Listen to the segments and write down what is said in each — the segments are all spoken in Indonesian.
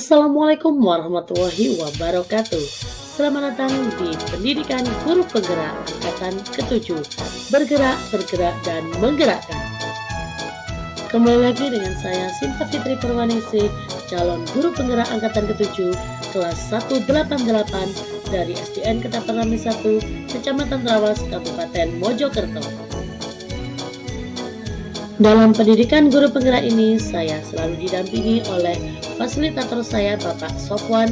Assalamualaikum warahmatullahi wabarakatuh. Selamat datang di Pendidikan Guru Penggerak Angkatan ke-7, bergerak, bergerak, dan menggerakkan. Kembali lagi dengan saya Sinta Fitri Perwanisi, calon guru penggerak Angkatan ke-7, kelas 188 dari SDN Ketapang Rame 1, Kecamatan Trawas, Kabupaten Mojokerto. Dalam pendidikan guru penggerak ini, saya selalu didampingi oleh fasilitator saya Bapak Sofwan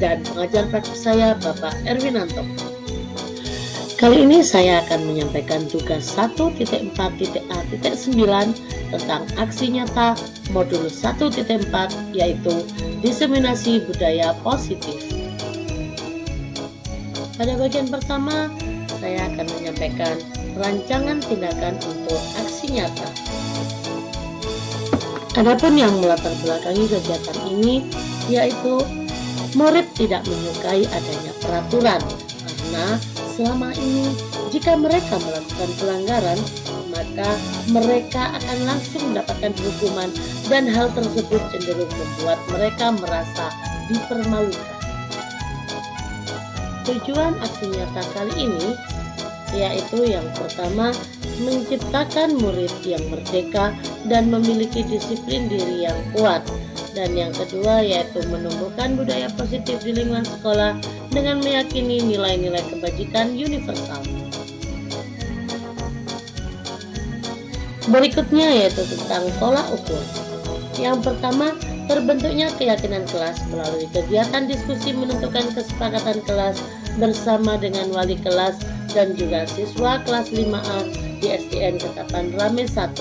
dan pengajar praktik saya Bapak Erwinanto. Kali ini saya akan menyampaikan tugas 1.4.A.9 tentang aksi nyata modul 1.4, yaitu diseminasi budaya positif. Pada bagian pertama, saya akan menyampaikan rancangan tindakan untuk aksi nyata. Adapun yang melatar belakangi kegiatan ini yaitu murid tidak menyukai adanya peraturan, karena selama ini jika mereka melakukan pelanggaran maka mereka akan langsung mendapatkan hukuman, dan hal tersebut cenderung membuat mereka merasa dipermalukan. Tujuan aksi nyata kali ini yaitu yang pertama, menciptakan murid yang merdeka dan memiliki disiplin diri yang kuat, dan yang kedua yaitu menumbuhkan budaya positif di lingkungan sekolah dengan meyakini nilai-nilai kebajikan universal. Berikutnya yaitu tentang tolak ukur. Yang pertama, terbentuknya keyakinan kelas melalui kegiatan diskusi menentukan kesepakatan kelas bersama dengan wali kelas dan juga siswa kelas 5A di SDN Ketapang Rame 1.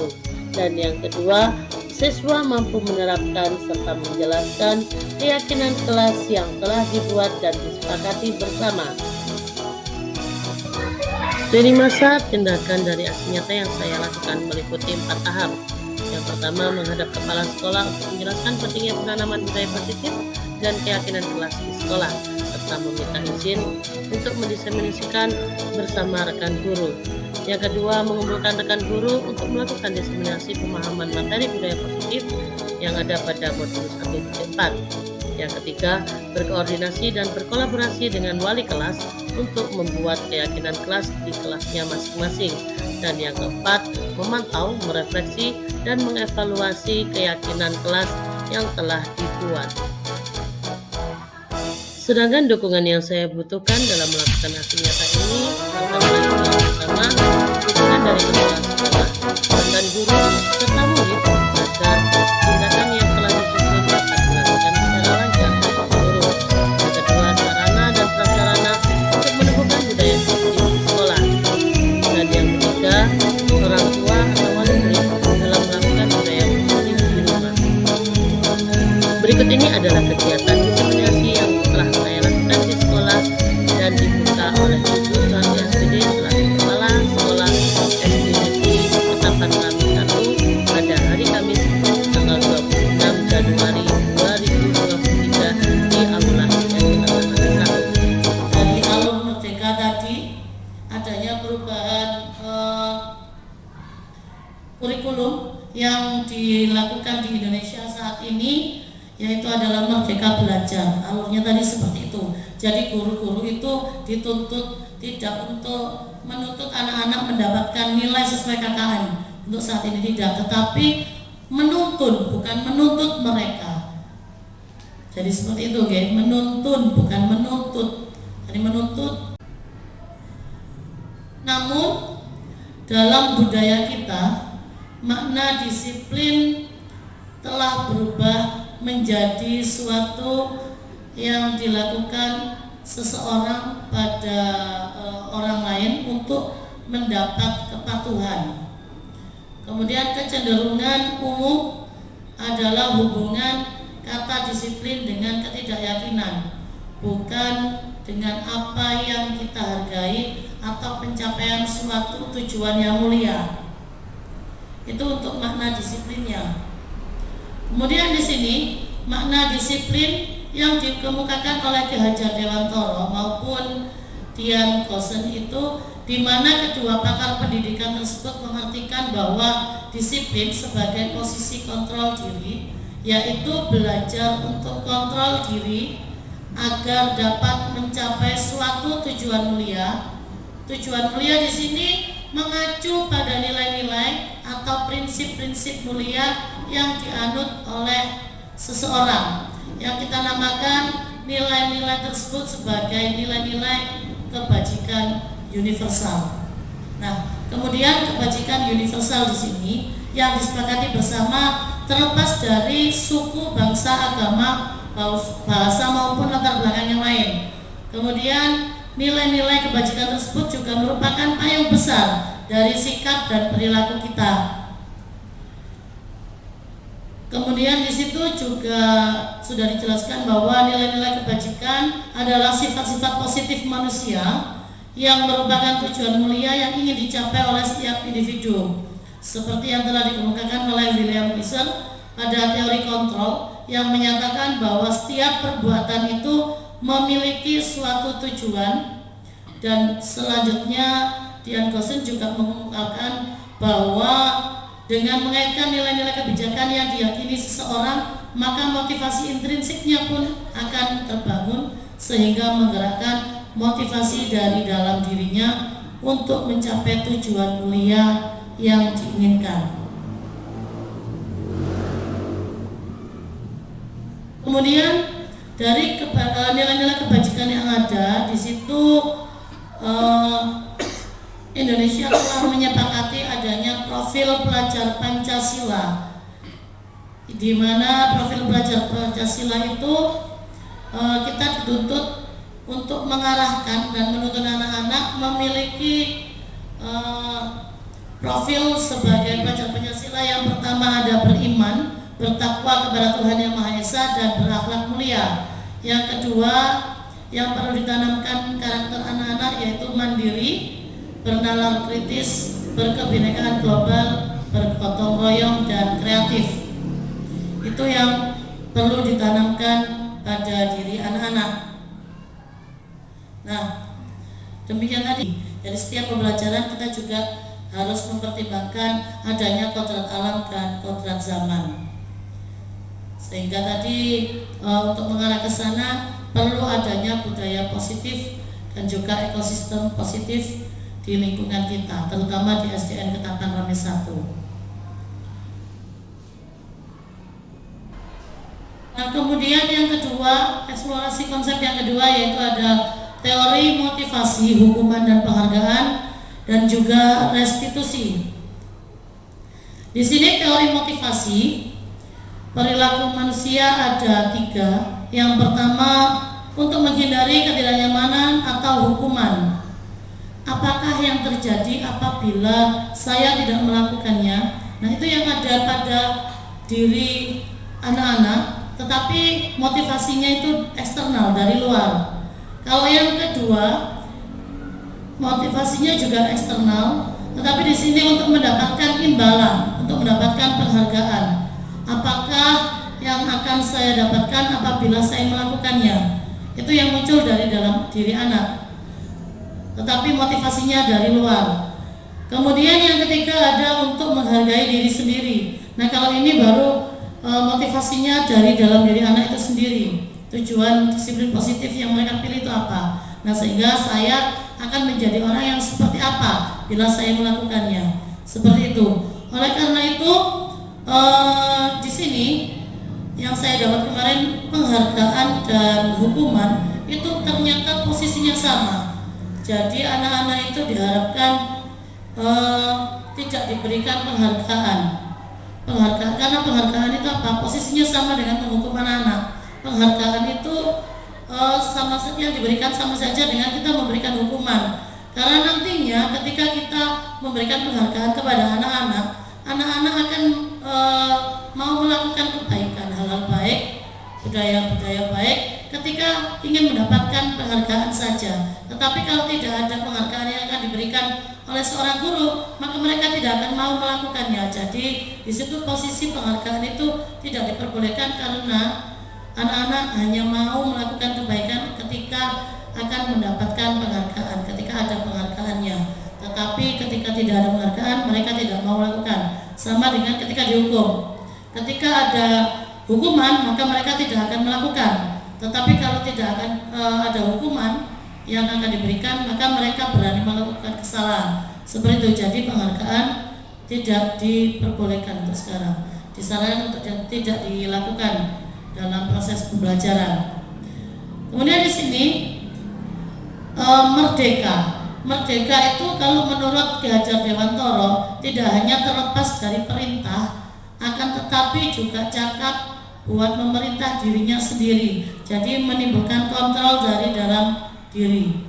Dan yang kedua, siswa mampu menerapkan serta menjelaskan keyakinan kelas yang telah dibuat dan disepakati bersama. Lini masa tindakan dari aksi nyata yang saya lakukan meliputi 4 tahap. Yang pertama, menghadap kepala sekolah untuk menjelaskan pentingnya penanaman budaya positif dan keyakinan kelas di sekolah, serta meminta izin untuk mendiseminasikan bersama rekan guru. Yang kedua, mengumpulkan rekan guru untuk melakukan diseminasi pemahaman materi budaya positif yang ada pada modul 1.4. Yang ketiga, berkoordinasi dan berkolaborasi dengan wali kelas untuk membuat keyakinan kelas di kelasnya masing-masing. Dan yang keempat, memantau, merefleksi, dan mengevaluasi keyakinan kelas yang telah dibuat. Sedangkan dukungan yang saya butuhkan dalam melakukan aksi nyata ini antara lain yang pertama, dukungan dari kepala sekolah, rekan guru, serta murid agar tindakan yang telah disusun dapat dilakukan secara lancar dan menyeluruh. Yang kedua, sarana dan prasarana untuk menumbuhkan budaya positif di sekolah. Dan yang ketiga, orang tua atau wali murid dalam melakukan budaya positif di rumah. Berikut ini adalah kegiatan diseminasi yang telah saya lakukan di sekolah dan dibuka oleh Ibu Suharti SPD selaku Kepala Sekolah SDN Ketapang Rame 1 pada hari Kamis tanggal 26 Januari 2023 di Aula SDN Ketapang Rame 1. Dari alur merdeka tadi adanya perubahan kurikulum yang dilakukan di Indonesia saat ini, yaitu adalah Merdeka Belajar. Alurnya tadi seperti itu. Jadi guru-guru itu dituntut tidak untuk menuntut anak-anak mendapatkan nilai sesuai KKM. Untuk saat ini tidak, tetapi menuntun, bukan menuntut mereka. Jadi seperti itu, guys. Menuntun, bukan menuntut. Jadi menuntut. Namun dalam budaya kita, makna disiplin telah berubah menjadi suatu yang dilakukan seseorang pada orang lain untuk mendapat kepatuhan. Kemudian kecenderungan umum adalah hubungan kata disiplin dengan ketidakyakinan, bukan dengan apa yang kita hargai atau pencapaian suatu tujuan yang mulia. Itu untuk makna disiplinnya. Kemudian di sini makna disiplin yang dikemukakan oleh Ki Hajar Dewantoro maupun Dian Gosen itu, di mana kedua pakar pendidikan tersebut mengartikan bahwa disiplin sebagai posisi kontrol diri yaitu belajar untuk kontrol diri agar dapat mencapai suatu tujuan mulia. Tujuan mulia di sini mengacu pada nilai-nilai atau prinsip-prinsip mulia yang dianut oleh seseorang, yang kita namakan nilai-nilai tersebut sebagai nilai-nilai kebajikan universal. Nah, kemudian kebajikan universal di sini yang disepakati bersama terlepas dari suku, bangsa, agama, bahasa maupun latar belakang yang lain. Kemudian nilai-nilai kebajikan tersebut juga merupakan payung besar dari sikap dan perilaku kita. Kemudian di situ juga sudah dijelaskan bahwa nilai-nilai kebajikan adalah sifat-sifat positif manusia yang merupakan tujuan mulia yang ingin dicapai oleh setiap individu. Seperti yang telah dikemukakan oleh William Gibson pada teori kontrol yang menyatakan bahwa setiap perbuatan itu memiliki suatu tujuan, dan selanjutnya Dian Gosen juga mengungkapkan bahwa dengan mengaitkan nilai-nilai kebijakan yang diyakini seseorang, maka motivasi intrinsiknya pun akan terbangun sehingga menggerakkan motivasi dari dalam dirinya untuk mencapai tujuan mulia yang diinginkan. Kemudian dari nilai-nilai kebajikan yang ada di situ, Indonesia telah menyepakati adanya profil pelajar Pancasila, di mana profil pelajar Pancasila itu kita dituntut untuk mengarahkan dan menuntut anak-anak memiliki profil sebagai pelajar Pancasila. Yang pertama ada beriman, bertakwa kepada Tuhan Yang Maha Esa, dan berakhlak mulia. Yang kedua yang perlu ditanamkan karakter anak-anak yaitu mandiri, bernalar kritis, berkebinekaan global, bergotong royong, dan kreatif. Itu yang perlu ditanamkan pada diri anak-anak. Nah, demikian tadi. Dari setiap pembelajaran kita juga harus mempertimbangkan adanya kodrat alam dan kodrat zaman. Sehingga tadi untuk mengarah ke sana perlu adanya budaya positif dan juga ekosistem positif di lingkungan kita, terutama di SDN Ketapang Rames 1. Nah, kemudian yang kedua, eksplorasi konsep yang kedua yaitu ada teori motivasi, hukuman dan penghargaan, dan juga restitusi. Di sini teori motivasi, perilaku manusia ada 3. Yang pertama, untuk menghindari ketidaknyamanan atau hukuman. Apakah yang terjadi apabila saya tidak melakukannya? Nah, itu yang ada pada diri anak-anak, tetapi motivasinya itu eksternal, dari luar. Kalau yang kedua, motivasinya juga eksternal, tetapi di sini untuk mendapatkan imbalan, untuk mendapatkan penghargaan. Apakah yang akan saya dapatkan apabila saya melakukannya? Itu yang muncul dari dalam diri anak, tetapi motivasinya dari luar. Kemudian yang ketiga ada untuk menghargai diri sendiri. Nah, kalau ini baru motivasinya dari dalam diri anak itu sendiri. Tujuan disiplin positif yang mereka pilih itu apa? Nah, sehingga saya akan menjadi orang yang seperti apa bila saya melakukannya. Seperti itu. Oleh karena itu, di sini yang saya dapat kemarin, penghargaan dan hukuman itu ternyata posisinya sama. Jadi anak-anak itu diharapkan tidak diberikan penghargaan. Karena penghargaan itu apa? Posisinya sama dengan menghukum anak-anak. Penghargaan itu sama saja, yang diberikan sama saja dengan kita memberikan hukuman. Karena nantinya ketika kita memberikan penghargaan kepada anak-anak, anak-anak akan mau melakukan kebaikan, hal-hal baik, budaya-budaya baik ketika ingin mendapatkan penghargaan saja. Tetapi kalau tidak ada penghargaan yang akan diberikan oleh seorang guru, maka mereka tidak akan mau melakukannya. Jadi di situ posisi penghargaan itu tidak diperbolehkan, karena anak-anak hanya mau melakukan kebaikan ketika akan mendapatkan penghargaan, ketika ada penghargaannya. Tetapi ketika tidak ada penghargaan, mereka tidak mau melakukan. Sama dengan ketika dihukum. Ketika ada hukuman, maka mereka tidak akan melakukan. Tetapi kalau tidak akan ada hukuman yang akan diberikan, maka mereka berani melakukan kesalahan. Seperti itu. Jadi penghargaan tidak diperbolehkan untuk sekarang. Disarankan untuk tidak dilakukan dalam proses pembelajaran. Kemudian di sini merdeka. Merdeka itu kalau menurut Ki Hajar Dewantoro tidak hanya terlepas dari perintah, akan tetapi juga cakap buat memerintah dirinya sendiri. Jadi menimbulkan kontrol dari dalam diri.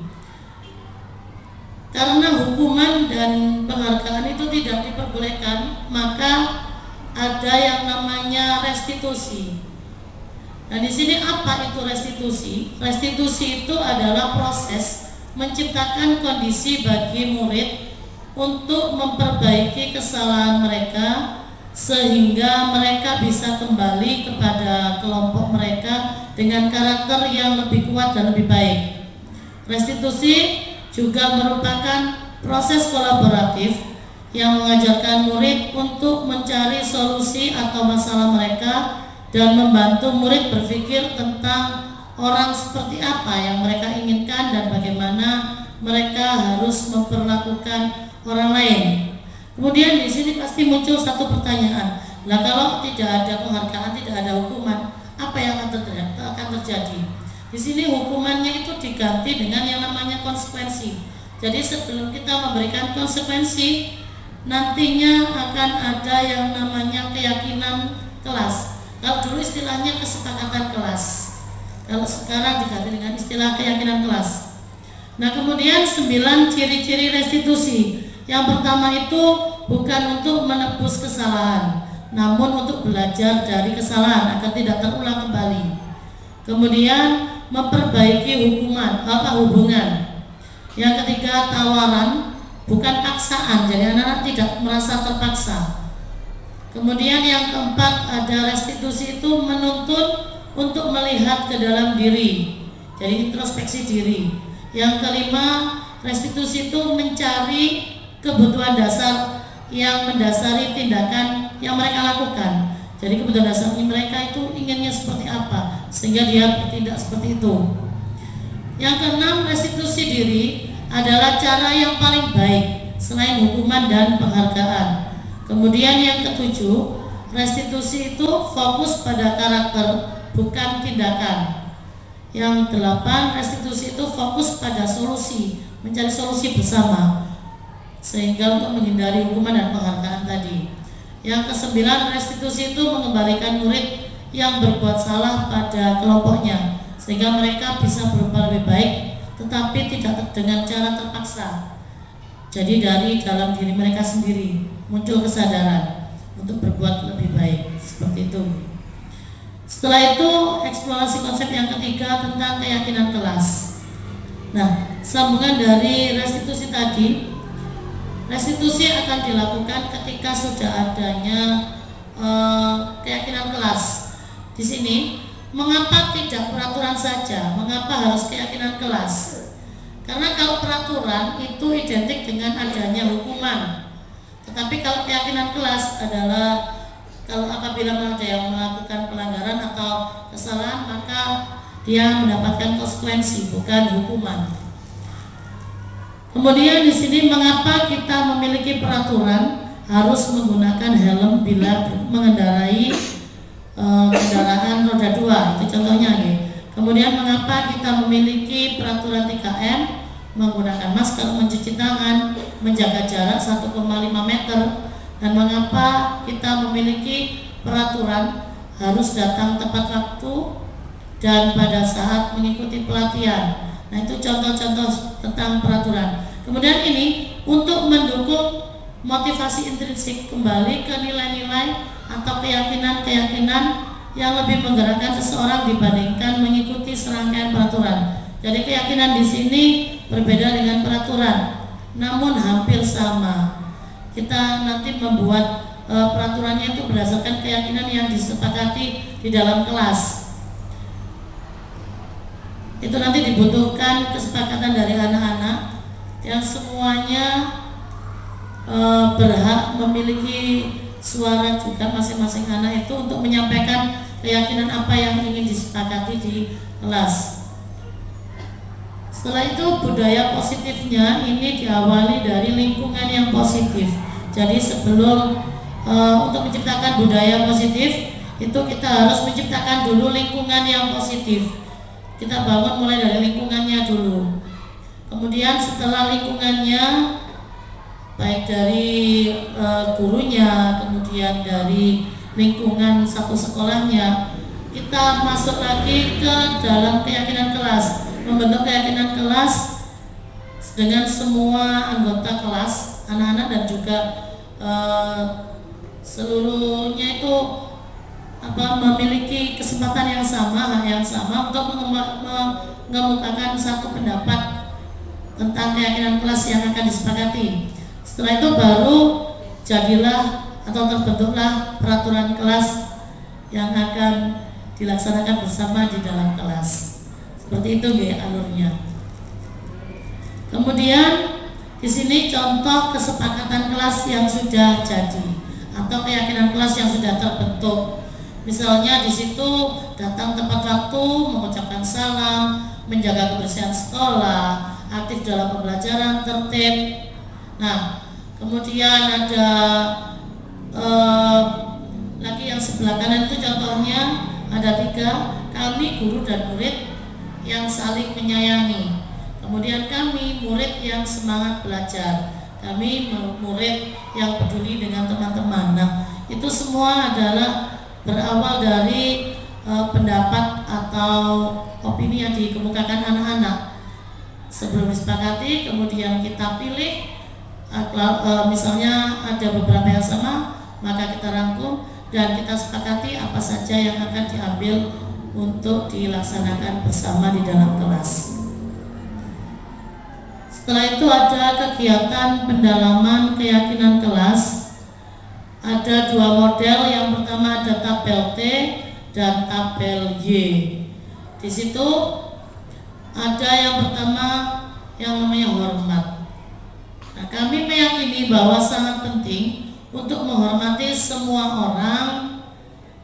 Karena hukuman dan penghargaan itu tidak diperbolehkan, maka ada yang namanya restitusi. Nah, di sini apa itu restitusi? Restitusi itu adalah proses menciptakan kondisi bagi murid untuk memperbaiki kesalahan mereka sehingga mereka bisa kembali kepada kelompok mereka dengan karakter yang lebih kuat dan lebih baik. Restitusi juga merupakan proses kolaboratif yang mengajarkan murid untuk mencari solusi atau masalah mereka dan membantu murid berpikir tentang orang seperti apa yang mereka inginkan dan bagaimana mereka harus memperlakukan orang lain. Kemudian di sini pasti muncul satu pertanyaan. Nah, kalau tidak ada penghargaan, tidak ada hukuman, apa yang akan terjadi? Di sini hukumannya itu diganti dengan yang namanya konsekuensi. Jadi sebelum kita memberikan konsekuensi, nantinya akan ada yang namanya keyakinan kelas. Kalau dulu istilahnya kesepakatan kelas, kalau sekarang diganti dengan istilah keyakinan kelas. Nah, kemudian 9 ciri-ciri restitusi. Yang pertama itu bukan untuk menebus kesalahan, namun untuk belajar dari kesalahan agar tidak terulang kembali. Kemudian memperbaiki hubungan. Yang ketiga tawaran, bukan paksaan, jadi anak-anak tidak merasa terpaksa. Kemudian yang keempat ada restitusi itu menuntut untuk melihat ke dalam diri, jadi introspeksi diri. Yang kelima, restitusi itu mencari kebutuhan dasar yang mendasari tindakan yang mereka lakukan. Jadi kebutuhan dasarnya mereka itu inginnya seperti apa, sehingga dia bertindak seperti itu. Yang keenam, restitusi diri adalah cara yang paling baik selain hukuman dan penghargaan. Kemudian yang ketujuh, restitusi itu fokus pada karakter, bukan tindakan. Yang delapan, restitusi itu fokus pada solusi, mencari solusi bersama, sehingga untuk menghindari hukuman dan penghargaan tadi. Yang kesembilan, restitusi itu mengembalikan murid yang berbuat salah pada kelompoknya, sehingga mereka bisa berubah lebih baik, tetapi tidak dengan cara terpaksa. Jadi dari dalam diri mereka sendiri muncul kesadaran untuk berbuat lebih baik, seperti itu. Setelah itu eksplorasi konsep yang ketiga tentang keyakinan kelas. Nah, sambungan dari restitusi tadi, restitusi akan dilakukan ketika sudah adanya keyakinan kelas. Di sini, mengapa tidak peraturan saja? Mengapa harus keyakinan kelas? Karena kalau peraturan itu identik dengan adanya hukuman. Tetapi kalau keyakinan kelas adalah kalau apabila ada yang melakukan pelanggaran atau kesalahan, maka dia mendapatkan konsekuensi, bukan hukuman. Kemudian di sini mengapa kita memiliki peraturan harus menggunakan helm bila mengendarai kendaraan roda 2, itu contohnya ya. Kemudian mengapa kita memiliki peraturan 3M, menggunakan masker, mencuci tangan, menjaga jarak 1,5 meter, dan mengapa kita memiliki peraturan harus datang tepat waktu dan pada saat mengikuti pelatihan. Nah, itu contoh-contoh tentang peraturan. Kemudian ini untuk mendukung motivasi intrinsik, kembali ke nilai-nilai atau keyakinan-keyakinan yang lebih menggerakkan seseorang dibandingkan mengikuti serangkaian peraturan. Jadi keyakinan di sini berbeda dengan peraturan, namun hampir sama. Kita nanti membuat peraturannya itu berdasarkan keyakinan yang disepakati di dalam kelas. Itu nanti dibutuhkan kesepakatan dari anak-anak yang semuanya berhak memiliki suara juga, masing-masing anak itu untuk menyampaikan keyakinan apa yang ingin disepakati di kelas. Setelah itu budaya positifnya ini diawali dari lingkungan yang positif. Jadi sebelum untuk menciptakan budaya positif itu kita harus menciptakan dulu lingkungan yang positif. Kita bangun mulai dari lingkungannya dulu. Kemudian setelah lingkungannya, baik dari gurunya, kemudian dari lingkungan satu sekolahnya, kita masuk lagi ke dalam keyakinan kelas, membentuk keyakinan kelas dengan semua anggota kelas, anak-anak dan juga seluruhnya itu memiliki kesempatan yang sama, hak yang sama untuk mengemukakan satu pendapat tentang keyakinan kelas yang akan disepakati. Setelah itu baru jadilah atau terbentuklah peraturan kelas yang akan dilaksanakan bersama di dalam kelas. Seperti itu alurnya. Kemudian di sini contoh kesepakatan kelas yang sudah jadi atau keyakinan kelas yang sudah terbentuk. Misalnya di situ datang tepat waktu, mengucapkan salam, menjaga kebersihan sekolah, aktif dalam pembelajaran, tertib. Nah, kemudian ada lagi yang sebelah kanan itu contohnya ada 3, kami guru dan murid yang saling menyayangi. Kemudian kami murid yang semangat belajar, kami murid yang peduli dengan teman-teman. Nah, itu semua adalah berawal dari pendapat atau opini yang dikemukakan anak-anak. Sebelum disepakati, kemudian kita pilih, misalnya ada beberapa yang sama, maka kita rangkum dan kita sepakati apa saja yang akan diambil untuk dilaksanakan bersama di dalam kelas. Setelah itu ada kegiatan pendalaman keyakinan kelas. Ada 2 model, yang pertama ada tabel T dan tabel Y. Di situ ada yang pertama yang namanya hormat. Nah, kami meyakini bahwa sangat penting untuk menghormati semua orang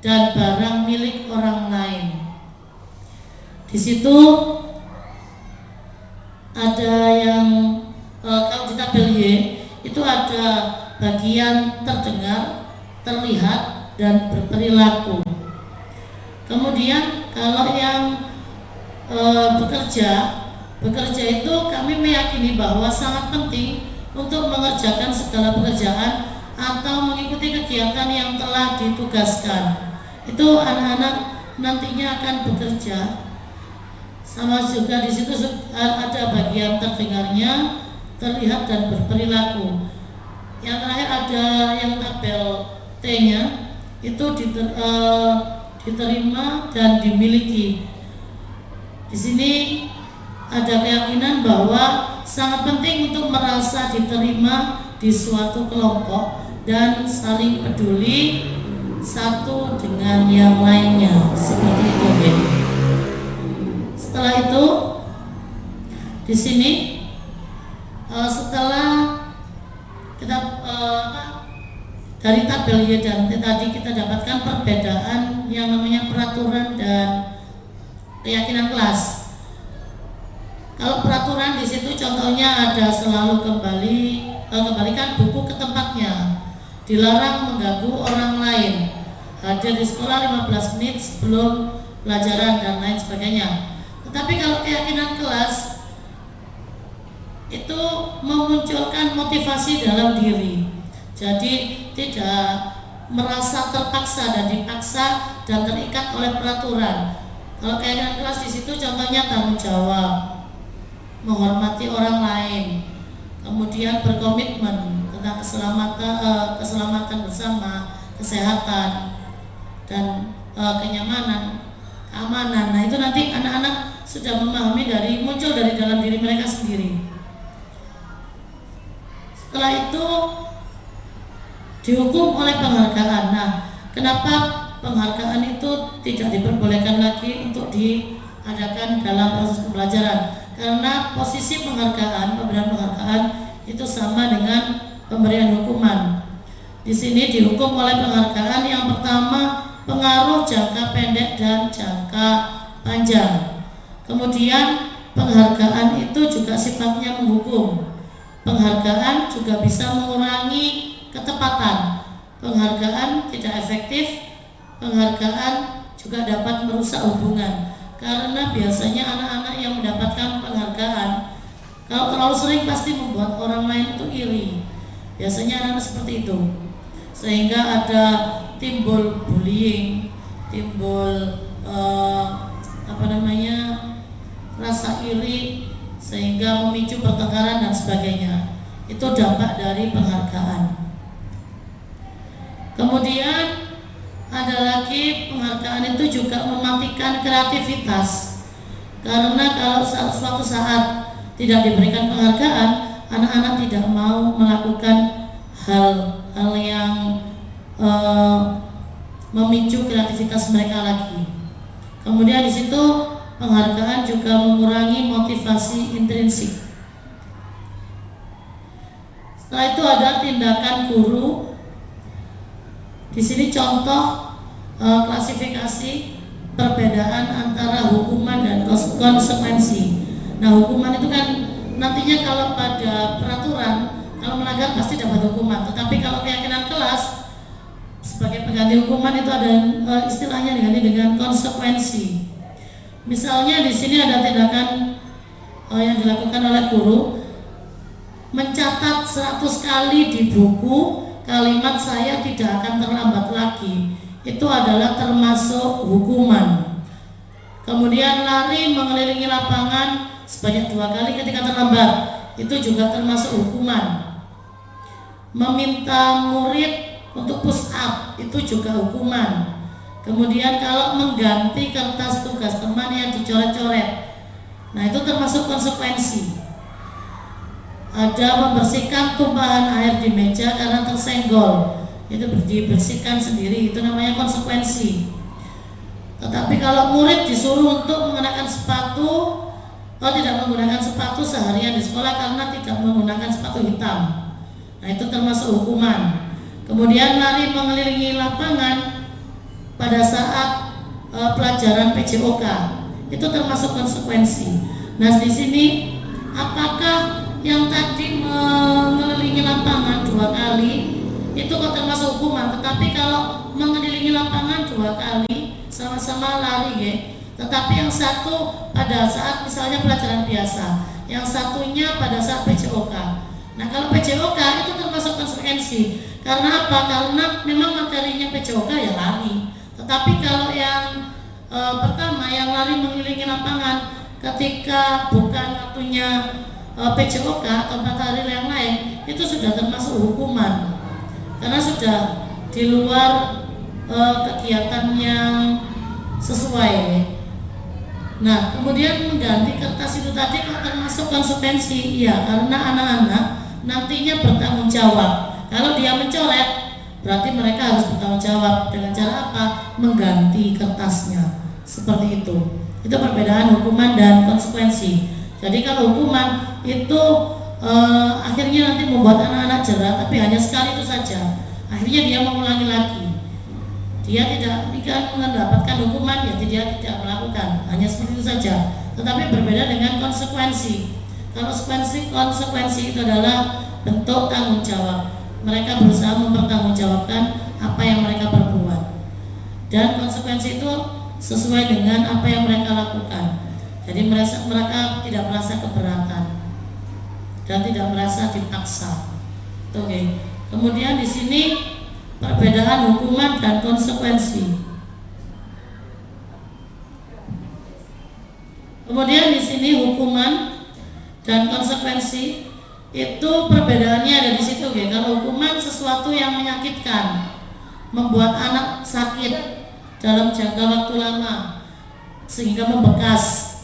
dan barang milik orang lain. Di situ ada yang kalau di tabel Y itu ada bagian terdengar, terlihat, dan berperilaku. Kemudian kalau yang bekerja itu kami meyakini bahwa sangat penting untuk mengerjakan segala pekerjaan atau mengikuti kegiatan yang telah ditugaskan. Itu anak-anak nantinya akan bekerja. Sama juga di situ ada bagian terdengarnya, terlihat, dan berperilaku. Yang terakhir ada yang tabel T-nya itu diterima dan dimiliki. Di sini ada keyakinan bahwa sangat penting untuk merasa diterima di suatu kelompok dan saling peduli satu dengan yang lainnya, seperti itu. Setelah itu di sini setelah kita dari tabel Y dan T tadi kita dapatkan perbedaan yang namanya peraturan dan keyakinan kelas. Kalau peraturan di situ contohnya ada selalu kembalikan buku ke tempatnya, dilarang mengganggu orang lain, hadir di sekolah 15 menit sebelum pelajaran dan lain sebagainya. Tetapi kalau keyakinan kelas itu memunculkan motivasi dalam diri, jadi tidak merasa terpaksa dan dipaksa dan terikat oleh peraturan. Kalau keyakinan kelas di situ contohnya tanggung jawab, menghormati orang lain, kemudian berkomitmen tentang keselamatan bersama, kesehatan, dan kenyamanan, keamanan. Nah, itu nanti anak-anak sudah memahami muncul dari dalam diri mereka sendiri. Setelah itu dihukum oleh penghargaan. Nah, kenapa penghargaan itu tidak diperbolehkan lagi untuk diadakan dalam proses pembelajaran? Karena posisi pemberian penghargaan itu sama dengan pemberian hukuman. Di sini dihukum oleh penghargaan yang pertama pengaruh jangka pendek dan jangka panjang. Kemudian penghargaan itu juga sifatnya menghukum. Penghargaan juga bisa mengurangi ketepatan. Penghargaan tidak efektif. Penghargaan juga dapat merusak hubungan, karena biasanya anak-anak yang mendapatkan penghargaan kalau terlalu sering pasti membuat orang lain itu iri. Biasanya anak-anak seperti itu, sehingga ada timbul bullying, timbul rasa iri, sehingga memicu pertengkaran dan sebagainya. Itu dampak dari penghargaan. Kemudian ada lagi, penghargaan itu juga mematikan kreativitas, karena kalau suatu saat tidak diberikan penghargaan, anak-anak tidak mau melakukan hal-hal yang memicu kreativitas mereka lagi. Kemudian di situ penghargaan juga mengurangi motivasi intrinsik. Setelah itu ada tindakan guru. Di sini contoh klasifikasi perbedaan antara hukuman dan konsekuensi. Nah, hukuman itu kan nantinya kalau pada peraturan, kalau melanggar pasti dapat hukuman. Tetapi kalau keyakinan kelas sebagai pengganti hukuman itu ada istilahnya diganti dengan konsekuensi. Misalnya di sini ada tindakan yang dilakukan oleh guru, mencatat 100 kali di buku kalimat "saya tidak akan terlambat lagi", itu adalah termasuk hukuman. Kemudian lari mengelilingi lapangan sebanyak 2 kali ketika terlambat, itu juga termasuk hukuman. Meminta murid untuk push up, itu juga hukuman. Kemudian kalau mengganti kertas tugas teman yang dicoret-coret, nah itu termasuk konsekuensi. Ada membersihkan tumpahan air di meja karena tersenggol, itu dibersihkan sendiri, itu namanya konsekuensi. Tetapi kalau murid disuruh untuk mengenakan sepatu, tidak menggunakan sepatu seharian di sekolah karena tidak menggunakan sepatu hitam, nah itu termasuk hukuman. Kemudian lari mengelilingi lapangan pada saat pelajaran PJOK, itu termasuk konsekuensi. Nah di sini apakah yang tadi mengelilingi lapangan 2 kali itu kok termasuk hukuman? Tetapi kalau mengelilingi lapangan 2 kali sama-sama lari ya, tetapi yang satu pada saat misalnya pelajaran biasa, yang satunya pada saat PJOK. Nah kalau PJOK itu termasuk konsekuensi. Karena apa? Karena memang materinya PJOK ya lari. Tetapi kalau yang pertama yang lari mengelilingi lapangan ketika bukan waktunya PJOK atau materi yang lain, itu sudah termasuk hukuman karena sudah di luar kegiatan yang sesuai. Nah kemudian mengganti kertas itu tadi kok termasuk konsekuensi? Iya, karena anak-anak nantinya bertanggung jawab. Kalau dia mencoret, berarti mereka harus bertanggung jawab. Dengan cara apa? Mengganti kertasnya. Seperti itu. Itu perbedaan hukuman dan konsekuensi. Jadi kalau hukuman itu akhirnya nanti membuat anak-anak jerah, tapi hanya sekali itu saja. Akhirnya dia mengulangi lagi. Dia tidak mendapatkan hukuman, ya dia tidak melakukan. Hanya seperti itu saja. Tetapi berbeda dengan konsekuensi. Konsekuensi itu adalah bentuk tanggung jawab. Mereka berusaha mempertanggungjawabkan apa yang mereka perbuat, dan konsekuensi itu sesuai dengan apa yang mereka lakukan. Jadi mereka tidak merasa keberatan dan tidak merasa dipaksa. Oke. Kemudian di sini perbedaan hukuman dan konsekuensi. Kemudian di sini hukuman dan konsekuensi itu perbedaannya ada di situ, ya. Kalau hukuman sesuatu yang menyakitkan, membuat anak sakit dalam jangka waktu lama sehingga membekas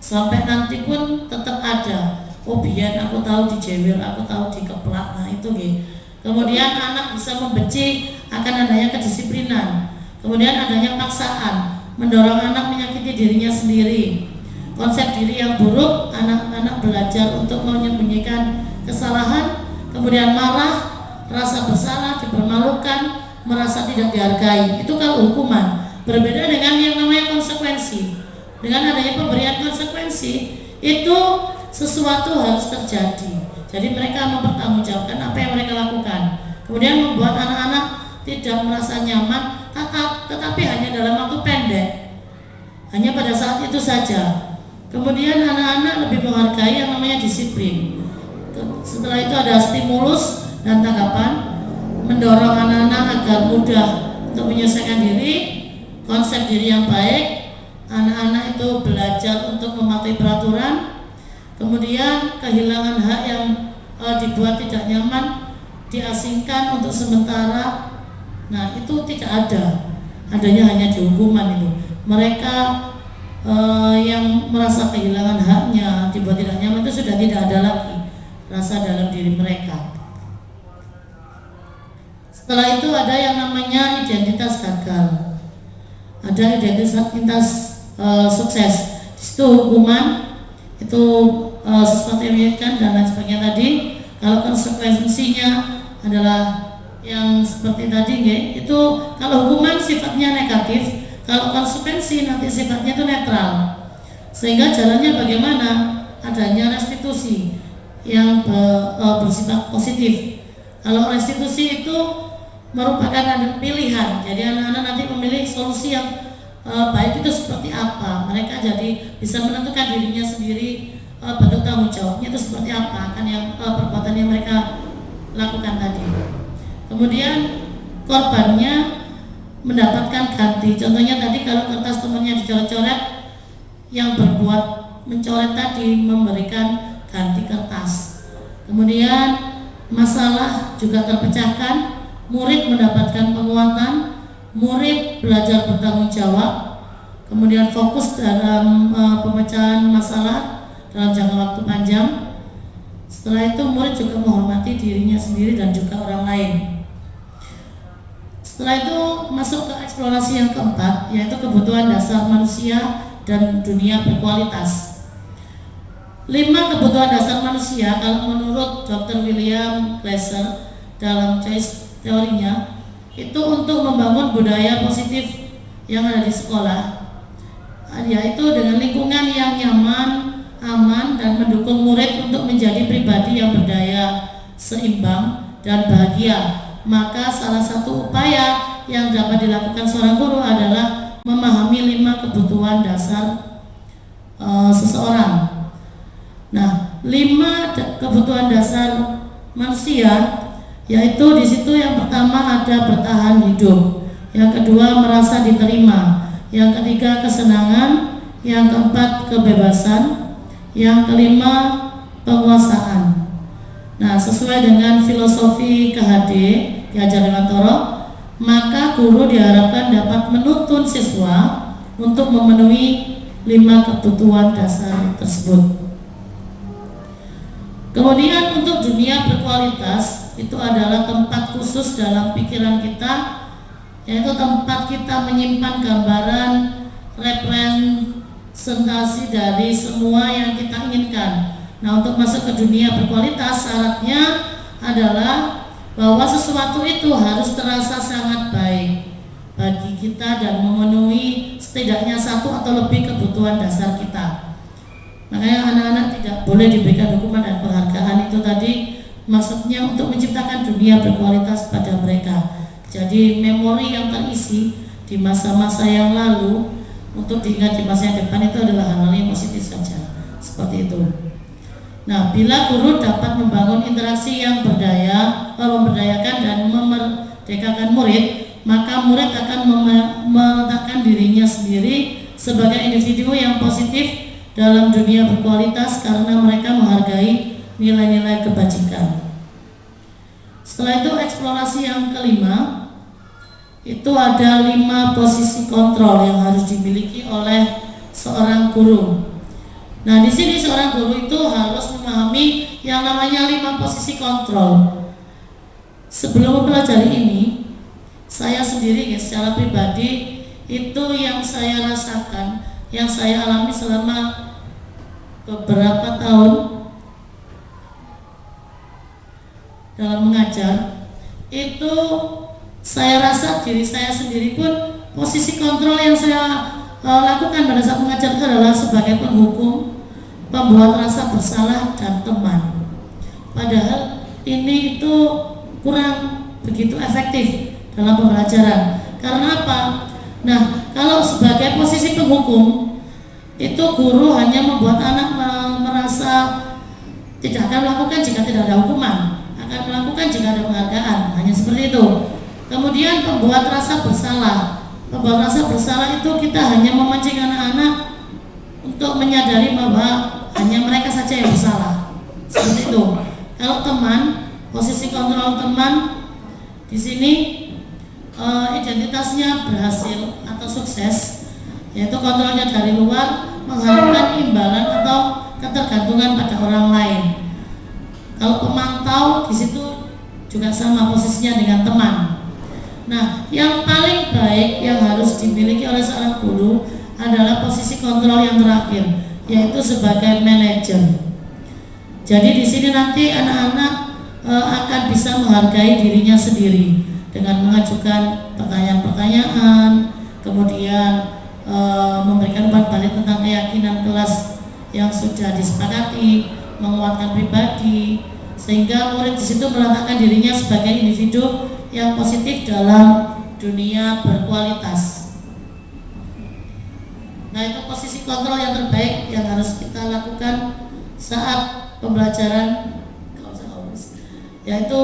sampai nanti pun tetap ada. Oh biar aku tahu dijewer, aku tahu dikeplak, nah itu ya. Kemudian anak bisa membenci akan adanya kedisiplinan. Kemudian adanya paksaan, mendorong anak menyakiti dirinya sendiri. Konsep diri yang buruk, anak-anak belajar untuk menyembunyikan kesalahan, kemudian marah, rasa bersalah, dipermalukan, merasa tidak dihargai. Itu kalau hukuman. Berbeda dengan yang namanya konsekuensi. Dengan adanya pemberian konsekuensi, itu sesuatu harus terjadi. Jadi mereka mempertanggungjawabkan apa yang mereka lakukan. Kemudian membuat anak-anak tidak merasa nyaman, tetapi hanya dalam waktu pendek. Hanya pada saat itu saja. Kemudian anak-anak lebih menghargai yang namanya disiplin. Setelah itu ada stimulus dan tanggapan, mendorong anak-anak agar mudah untuk menyelesaikan diri, konsep diri yang baik. Anak-anak itu belajar untuk mematuhi peraturan. Kemudian kehilangan hak yang dibuat tidak nyaman, diasingkan untuk sementara. Nah, itu tidak ada. Adanya hanya di hukuman itu. Mereka yang merasa kehilangan haknya, dibuat tidak nyaman, itu sudah tidak ada lagi rasa dalam diri mereka. Setelah itu ada yang namanya identitas gagal. Ada identitas sukses. Itu hukuman, itu sesuatu yang menyakitkan dan lain sebagainya tadi. Kalau konsekuensinya adalah yang seperti tadi, itu kalau hukuman sifatnya negatif, kalau konsekuensi nanti sifatnya itu netral. Sehingga jalannya bagaimana? Adanya restitusi yang bersifat positif. Kalau restitusi itu merupakan pilihan, jadi anak-anak nanti memilih solusi yang baik itu seperti apa. Mereka jadi bisa menentukan dirinya sendiri, bentuk tanggung jawabnya itu seperti apa kan yang perbuatan yang mereka lakukan tadi. Kemudian korbannya mendapatkan ganti. Contohnya tadi kalau kertas temannya dicoret-coret, yang berbuat mencoret tadi memberikan ganti kertas. Kemudian masalah juga terpecahkan, murid mendapatkan penguatan, murid belajar bertanggung jawab, kemudian fokus dalam pemecahan masalah dalam jangka waktu panjang. Setelah itu murid juga menghormati dirinya sendiri dan juga orang lain. Setelah itu masuk ke eksplorasi yang keempat, yaitu kebutuhan dasar manusia dan dunia berkualitas. 5 kebutuhan dasar manusia kalau menurut Dr. William Glasser dalam choice teorinya, itu untuk membangun budaya positif yang ada di sekolah, yaitu dengan lingkungan yang nyaman, aman, dan mendukung murid untuk menjadi pribadi yang berdaya, seimbang, dan bahagia. Maka salah satu upaya yang dapat dilakukan seorang guru adalah memahami 5 kebutuhan dasar seseorang. Nah, 5 kebutuhan dasar manusia, yaitu di situ yang pertama ada bertahan hidup, yang kedua merasa diterima, yang ketiga kesenangan, yang keempat kebebasan, yang kelima penguasaan. Nah, sesuai dengan filosofi KHD Ki Hajar Dewantara, maka guru diharapkan dapat menuntun siswa untuk memenuhi 5 kebutuhan dasar tersebut. Kemudian untuk dunia berkualitas, itu adalah tempat khusus dalam pikiran kita, yaitu tempat kita menyimpan gambaran representasi dari semua yang kita inginkan. Nah, untuk masuk ke dunia berkualitas, syaratnya adalah bahwa sesuatu itu harus terasa sangat baik bagi kita dan memenuhi setidaknya 1 atau lebih kebutuhan dasar kita. Makanya anak-anak tidak boleh diberikan hukuman dan penghargaan. Itu tadi maksudnya untuk menciptakan dunia berkualitas pada mereka. Jadi memori yang terisi di masa-masa yang lalu untuk diingat di masa yang depan itu adalah hal-hal yang positif saja. Seperti itu. Nah, bila guru dapat membangun interaksi yang memberdayakan dan memerdekakan murid, maka murid akan meletakkan dirinya sendiri sebagai individu yang positif dalam dunia berkualitas karena mereka menghargai nilai-nilai kebajikan. Setelah itu eksplorasi yang kelima, itu ada 5 posisi kontrol yang harus dimiliki oleh seorang guru. Nah, di sini seorang guru itu harus memahami yang namanya 5 posisi kontrol. Sebelum mempelajari ini, saya sendiri secara pribadi itu yang saya rasakan, yang saya alami selama beberapa tahun dalam mengajar, itu saya rasa diri saya sendiri pun posisi kontrol yang saya lakukan pada saat mengajar itu adalah sebagai penghukum, pembuat rasa bersalah, dan teman. Padahal ini itu kurang begitu efektif dalam pembelajaran. Karena apa? Nah, kalau sebagai posisi penghukum, itu guru hanya membuat anak merasa tidak akan melakukan jika tidak ada hukuman, akan melakukan jika ada penghargaan, hanya seperti itu. Kemudian pembuat rasa bersalah. Pembuat rasa bersalah itu kita hanya memancing anak-anak untuk menyadari bahwa hanya mereka saja yang bersalah. Seperti itu. Kalau teman, posisi kontrol teman di sini identitasnya berhasil atau sukses, yaitu kontrolnya dari luar, mengharapkan imbalan atau ketergantungan pada orang lain. Kalau pemantau di situ juga sama posisinya dengan teman. Nah, yang paling baik yang harus dimiliki oleh seorang guru adalah posisi kontrol yang terakhir, yaitu sebagai manajer. Jadi di sini nanti anak-anak akan bisa menghargai dirinya sendiri dengan mengajukan pertanyaan-pertanyaan, kemudian memberikan umpan balik tentang keyakinan kelas yang sudah disepakati, menguatkan pribadi, sehingga murid di situ meletakkan dirinya sebagai individu yang positif dalam dunia berkualitas. Nah, itu posisi kontrol yang terbaik yang harus kita lakukan saat pembelajaran, yaitu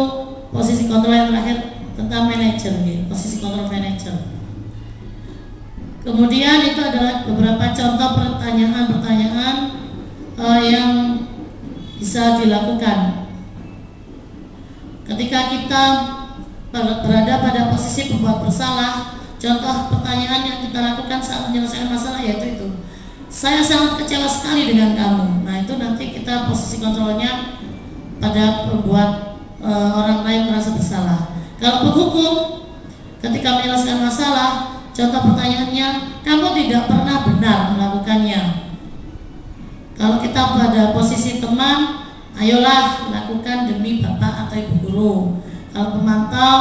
posisi kontrol yang terakhir tentang manajer, posisi kontrol manajer. Kemudian itu adalah beberapa contoh pertanyaan-pertanyaan yang bisa dilakukan ketika kita berada pada posisi pembuat bersalah. Contoh pertanyaan yang kita lakukan saat menyelesaikan masalah yaitu itu, saya sangat kecewa sekali dengan kamu. Nah, itu nanti kita posisi kontrolnya pada membuat orang lain merasa bersalah. Kalau penghukum, ketika menyelesaikan masalah, contoh pertanyaannya, kamu tidak pernah benar melakukannya. Kalau kita pada posisi teman, ayolah lakukan demi bapak atau ibu guru. Kalau pemantau,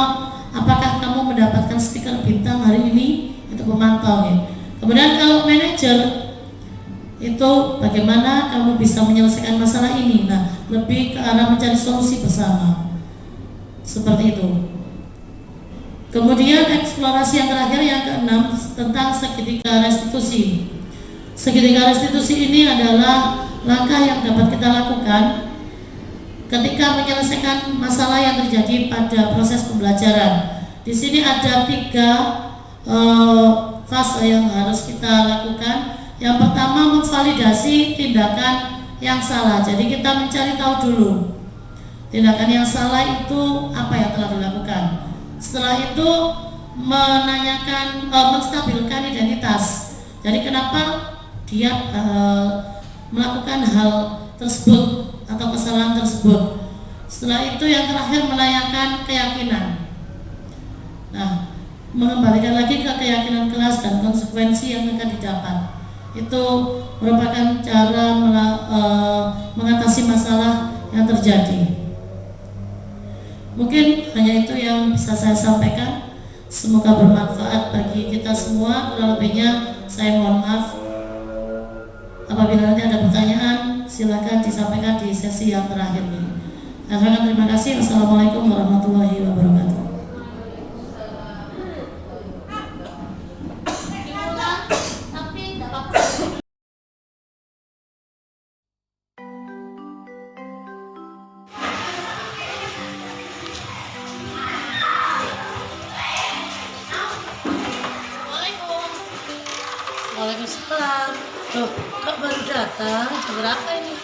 apakah kamu mendapatkan stiker bintang hari ini? Itu pemantau ya. Kemudian kalau manajer, itu bagaimana kamu bisa menyelesaikan masalah ini? Nah, lebih ke arah mencari solusi bersama. Seperti itu. Kemudian eksplorasi yang terakhir, yang keenam, tentang segitiga restitusi. Segitiga restitusi ini adalah langkah yang dapat kita lakukan ketika menyelesaikan masalah yang terjadi pada proses pembelajaran. Di sini ada 3 fase yang harus kita lakukan. Yang pertama, memvalidasi tindakan yang salah. Jadi kita mencari tahu dulu tindakan yang salah itu apa yang telah dilakukan. Setelah itu menanyakan, menstabilkan identitas. Jadi kenapa dia melakukan hal tersebut atau kesalahan tersebut. Setelah itu yang terakhir menanyakan keyakinan. Nah, mengembalikan lagi ke keyakinan kelas dan konsekuensi yang akan didapat. Itu merupakan cara mengatasi masalah yang terjadi. Mungkin hanya itu yang bisa saya sampaikan. Semoga bermanfaat bagi kita semua. Kurang lebihnya saya mohon maaf. Apabila nanti ada pertanyaan, silakan disampaikan di sesi yang terakhir ini. Terima kasih. Wassalamualaikum warahmatullahi wabarakatuh. Waalaikumsalam. Loh, kok baru datang? Jam berapa ini?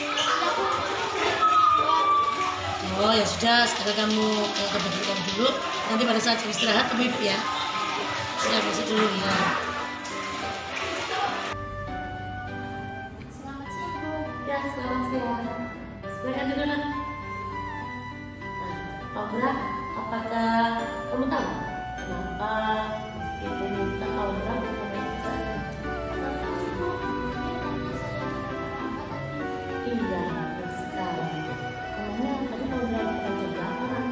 Oh ya sudah, sekarang kamu ke bedroom dulu. Nanti pada saat jam istirahat kamu ibu ya. Sudah masuk dulu ya. Selamat siang, Bu. Ya, selamat siang. Silakan dulu nak. Nah, Aura, apakah kamu tahu kenapa ibu minta Aura untuk memeriksa ini? Iya, betul sekali. Namanya tadi Aura kita coba orang.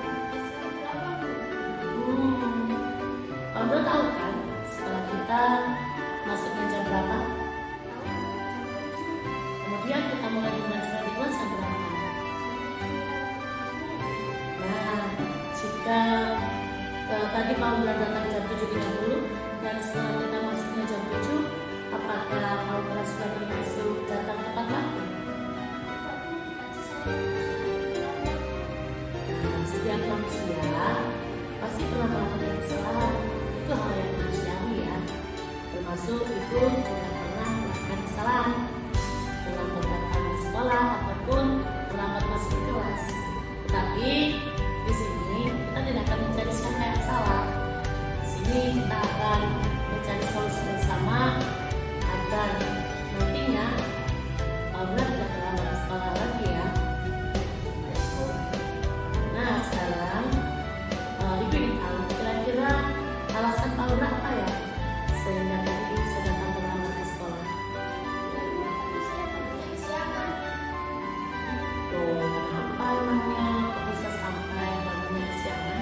Tadi mau datang jam 7.30 dan setelah kita masuknya jam 7, apakah mau sudah termasuk datang tepat waktu? Setiap manusia pasti pernah melakukan kesalahan, itu hal yang manusiawi ya. Termasuk itu juga pernah melakukan kesalahan dalam datang ke sekolah ataupun terlambat masuk ke kelas. Tetapi di sini kita tidak akan mencari siapa yang salah. Di sini kita akan mencari solusi bersama agar nantinya Aura tidak terlambat ke sekolah lagi ya. Nah sekarang Ibu ingin tahu kira-kira alasan Aura apa ya sehingga tadi bisa datang terlambat ke sekolah? Tuh, kenapa emangnya kok bisa sampai bangunnya kesiangan?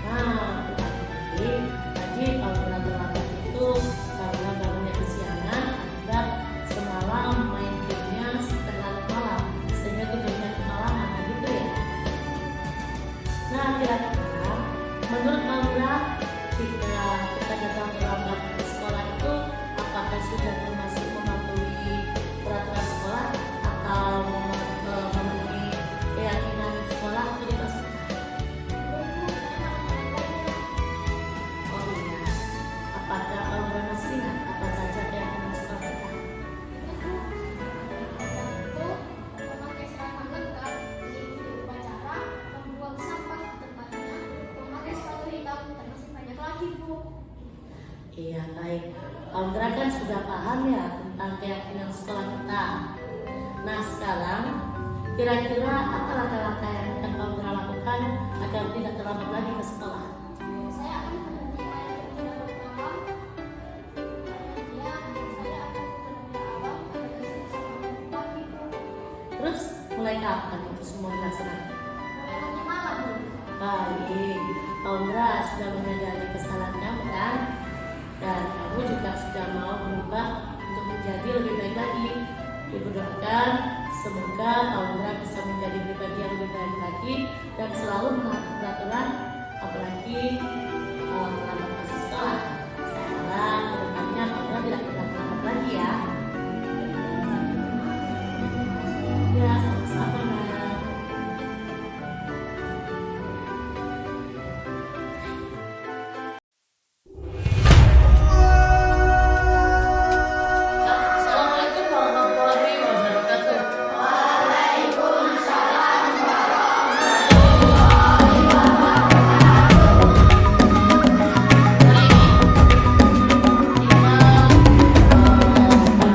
Nah, tadi kalau berat terlambat itu karena bangunnya kesiangan akibat semalam main gamenya terlalu malam sehingga tidurnya kemalaman, begitu ya? Nah, kira-kira menurut Aura jika kita datang terlambat ke sekolah itu apakah sudah termasuk mematuhi peraturan sekolah atau memenuhi keyakinan sekolah atau tidak? Oh iya, apakah Aura masih ingat apa saja keyakinan sekolah kita? Memakai seragam lengkap, mengikuti upacara, membuang sampah di tempatnya, memakai sepatu hitam, dan masih banyak lagi, Bu. Iya baik, Aura kan sudah paham ya tentang keyakinan sekolah kita. Nah sekarang kira-kira apa langkah-langkah yang akan Aura lakukan agar tidak terlambat lagi ke sekolah? Saya akan berhenti main pada malam. Kemudian saya akan terlebih awal pada sebelum pagi, Bu. Terus mulai kapan itu semua dilaksanakan? Mulai nanti malam, Bu. Baik, Aura sudah menyadari kesalahan kamu kan? Dan kamu juga sudah mau berubah untuk menjadi lebih baik lagi. Ibu doakan semoga Aura bisa menjadi pribadi yang lebih baik lagi dan selalu menaati peraturan, apalagi terlambat masuk sekolah. Saya harap kedepannya Aura tidak pernah terlambat lagi ya. Ya, sama-sama. Nak. Assalamualaikum warahmatullahi wabarakatuh. Hari ini kita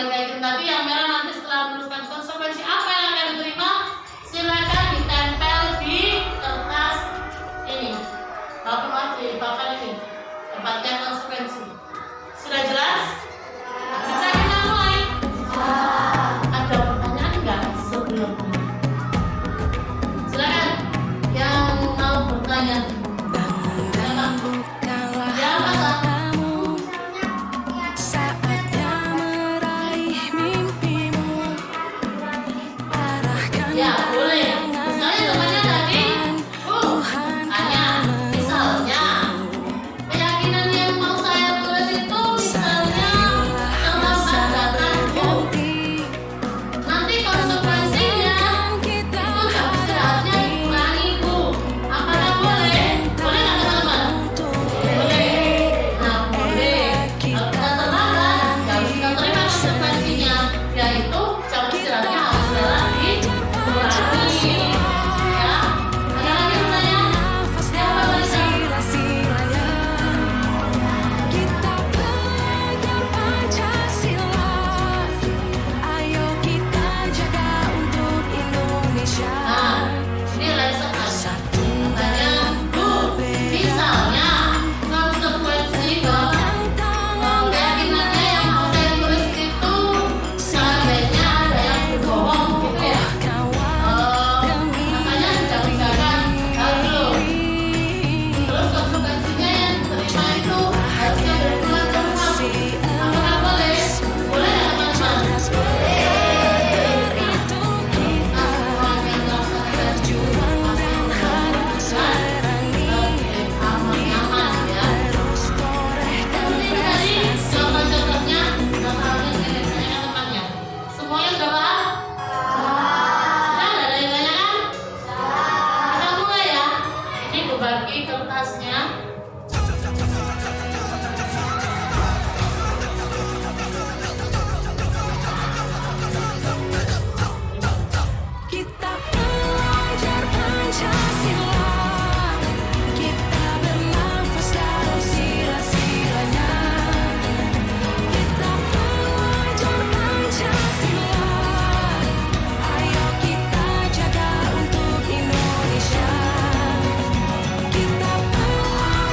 boleh kayak gitu. Tadi yang merah nanti setelah menuliskan konsekuensi apa yang akan diterima, silakan ditempel di kertas ini. Bapak di papan ini. Tempatkan konsekuensi. Sudah jelas? Bisa kita mulai? Ada pertanyaan nggak sebelum ini? Silakan yang mau bertanya. Ya, boleh. Misalnya temannya tadi, tanya, misalnya keyakinan yang mau saya tulis itu misalnya terlambat datang Bu. Nanti konsekuensinya itu jam istirahatnya dikurangi Bu. Apakah boleh? Boleh nggak teman-teman? Boleh. Nah, boleh. Kalau kita terlambat, ya harus kita terima konsekuensinya, yaitu jam istirahatnya harus dikurangi. Ya, ada lagi pertanyaan? Siapa bisa? Nah, ini lesson katanya Bu, misalnya konsekuensi keyakinannya yang mau saya tulis itu sebaiknya ada yang berbohong gitu ya. Makanya jangan-jangan dulu. Terus konsekuensinya yang diterima itu harusnya berbulan terulang. Apakah boleh? Boleh nggak teman-teman? Semuanya sudah paham? Sudah ada yang tanyakan? Kita mulai ya. Ini berbagi kertasnya. Kita belajar Pancasila, kita bernafas dalam sila-silanya. Kita belajar Pancasila, ayo kita jaga untuk Indonesia. Kita belajar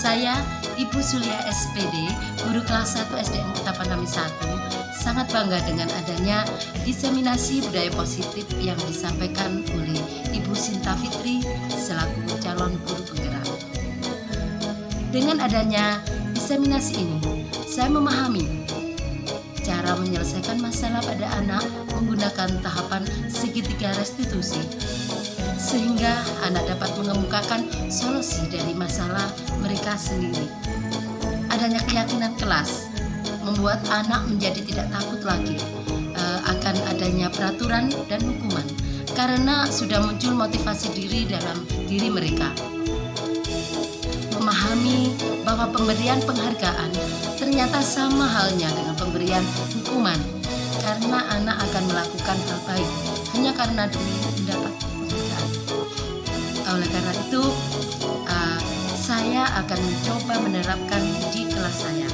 Saya, Ibu Sulia SPD, guru kelas 1 SDN Kota Panami 1, sangat bangga dengan adanya diseminasi budaya positif yang disampaikan oleh Ibu Sinta Fitri selaku calon guru penggerak. Dengan adanya diseminasi ini, saya memahami cara menyelesaikan masalah pada anak menggunakan tahapan segitiga restitusi, sehingga anak dapat mengemukakan solusi dari masalah mereka sendiri. Adanya keyakinan kelas membuat anak menjadi tidak takut lagi akan adanya peraturan dan hukuman, karena sudah muncul motivasi diri dalam diri mereka. Memahami bahwa pemberian penghargaan ternyata sama halnya dengan pemberian hukuman, karena anak akan melakukan hal baik hanya karena demi mendapat penghargaan. Oleh karena itu, saya akan mencoba menerapkan di kelas saya.